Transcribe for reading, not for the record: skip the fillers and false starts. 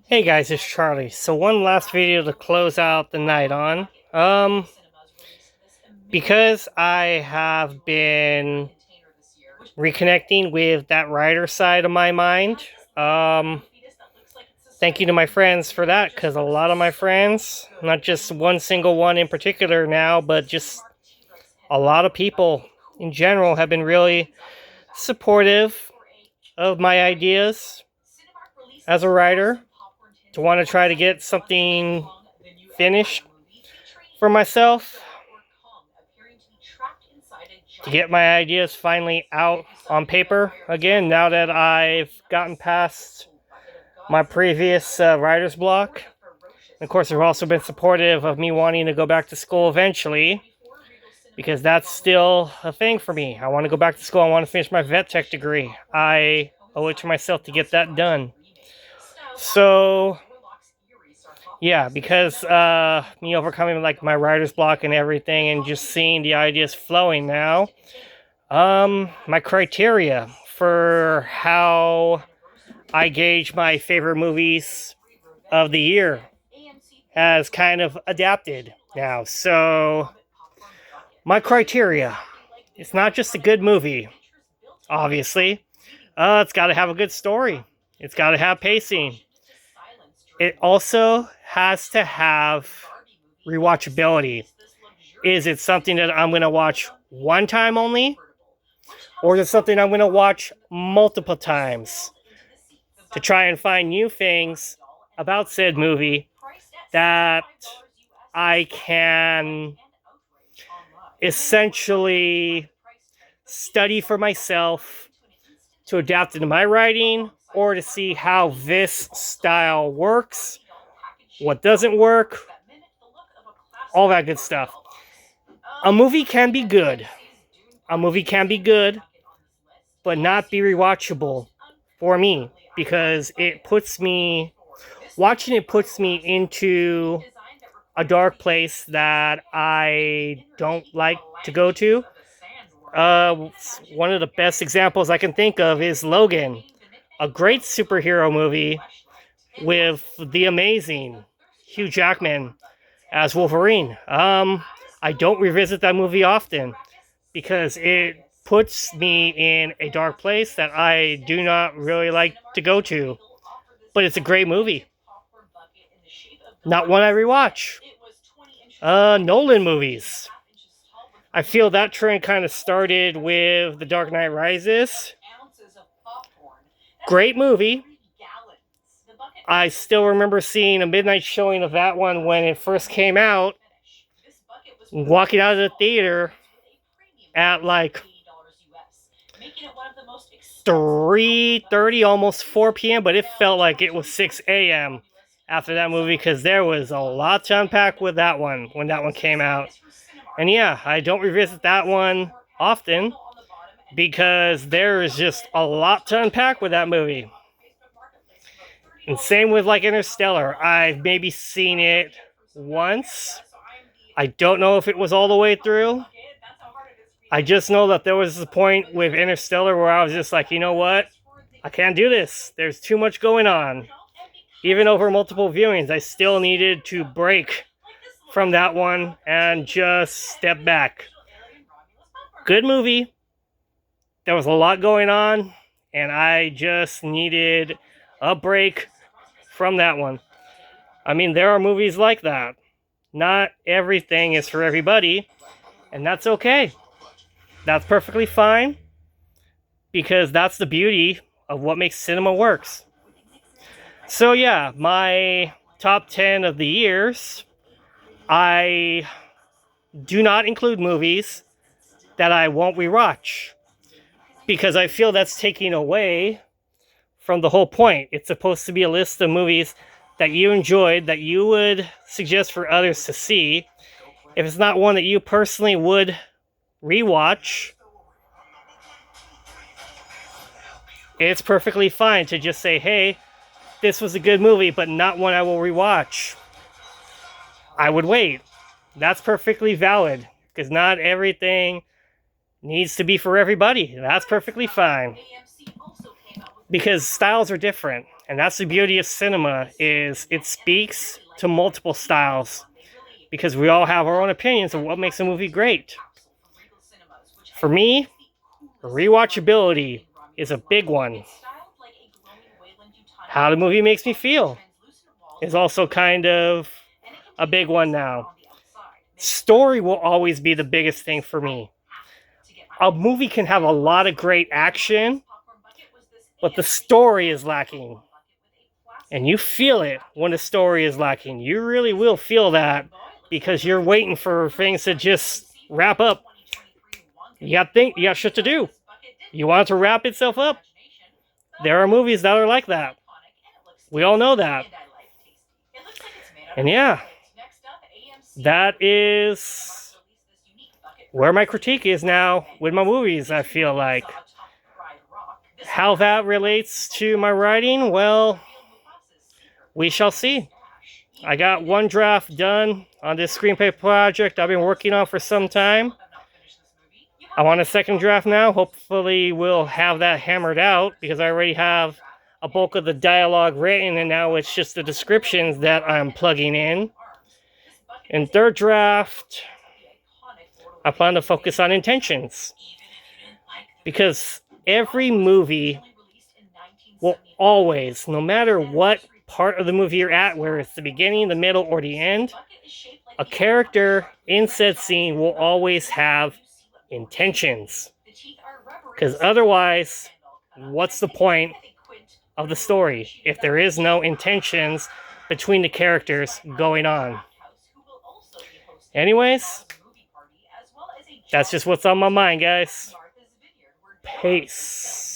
Hey guys, it's Charlie. So one last video to close out the night on. Because I have been reconnecting with that writer side of my mind. Thank you to my friends for that, because a lot of my friends, not just one single one in particular now, but just a lot of people in general have been really supportive of my ideas as a writer, to want to try to get something finished for myself, to get my ideas finally out on paper again, now that I've gotten past my previous writer's block. Of course, they've also been supportive of me wanting to go back to school eventually, because that's still a thing for me. I want to go back to school. I want to finish my vet tech degree. I owe it to myself to get that done. So yeah, because me overcoming like my writer's block and everything, and just seeing the ideas flowing now, my criteria for how I gauge my favorite movies of the year has kind of adapted now. So my criteria, it's not just a good movie, obviously. It's got to have a good story. It's got to have pacing. It also has to have rewatchability. Is it something that I'm going to watch one time only? Or is it something I'm going to watch multiple times to try and find new things about said movie that I can essentially study for myself to adapt into my writing, or to see how this style works, what doesn't work, all that good stuff. A movie can be good. A movie can be good, but not be rewatchable for me, because watching it puts me into a dark place that I don't like to go to. One of the best examples I can think of is Logan, a great superhero movie with the amazing Hugh Jackman as Wolverine. I don't revisit that movie often because it puts me in a dark place that I do not really like to go to. But it's a great movie. Not one I rewatch. Nolan movies. I feel that trend kind of started with The Dark Knight Rises. Great movie. I still remember seeing a midnight showing of that one when it first came out, walking out of the theater at like 3:30, almost 4 p.m., but it felt like it was 6 a.m. after that movie, because there was a lot to unpack with that one when that one came out. And yeah, I don't revisit that one often because there is just a lot to unpack with that movie. And same with like Interstellar. I've maybe seen it once. I don't know if it was all the way through. I just know that there was a point with Interstellar where I was just like, you know what? I can't do this. There's too much going on. Even over multiple viewings, I still needed to break from that one and just step back. Good movie. There was a lot going on, and I just needed a break from that one. I mean, there are movies like that. Not everything is for everybody, and that's okay. That's perfectly fine, because that's the beauty of what makes cinema works. So yeah, my top 10 of the years, I do not include movies that I won't rewatch, because I feel that's taking away from the whole point. It's supposed to be a list of movies that you enjoyed, that you would suggest for others to see. If it's not one that you personally would rewatch, it's perfectly fine to just say, hey, this was a good movie, but not one I will rewatch. I would wait. That's perfectly valid, because not everything needs to be for everybody. That's perfectly fine. because styles are different, and that's the beauty of cinema, is it speaks to multiple styles because we all have our own opinions of what makes a movie great. For me, rewatchability is a big one. How the movie makes me feel is also kind of a big one now. Story will always be the biggest thing for me. A movie can have a lot of great action, but the story is lacking. And you feel it when the story is lacking. You really will feel that because you're waiting for things to just wrap up. You got shit to do. You want it to wrap itself up. There are movies that are like that. We all know that. And yeah, that is where my critique is now with my movies, I feel like. How that relates to my writing, well, we shall see. I got one draft done on this screenplay project I've been working on for some time. I want a second draft now. Hopefully we'll have that hammered out because I already have a bulk of the dialogue written and now it's just the descriptions that I'm plugging in. In third draft, I plan to focus on intentions. Because every movie will always, no matter what part of the movie you're at, whether it's the beginning, the middle, or the end, a character in said scene will always have intentions. Because otherwise, what's the point of the story if there is no intentions between the characters going on? Anyways, that's just what's on my mind, guys. Peace.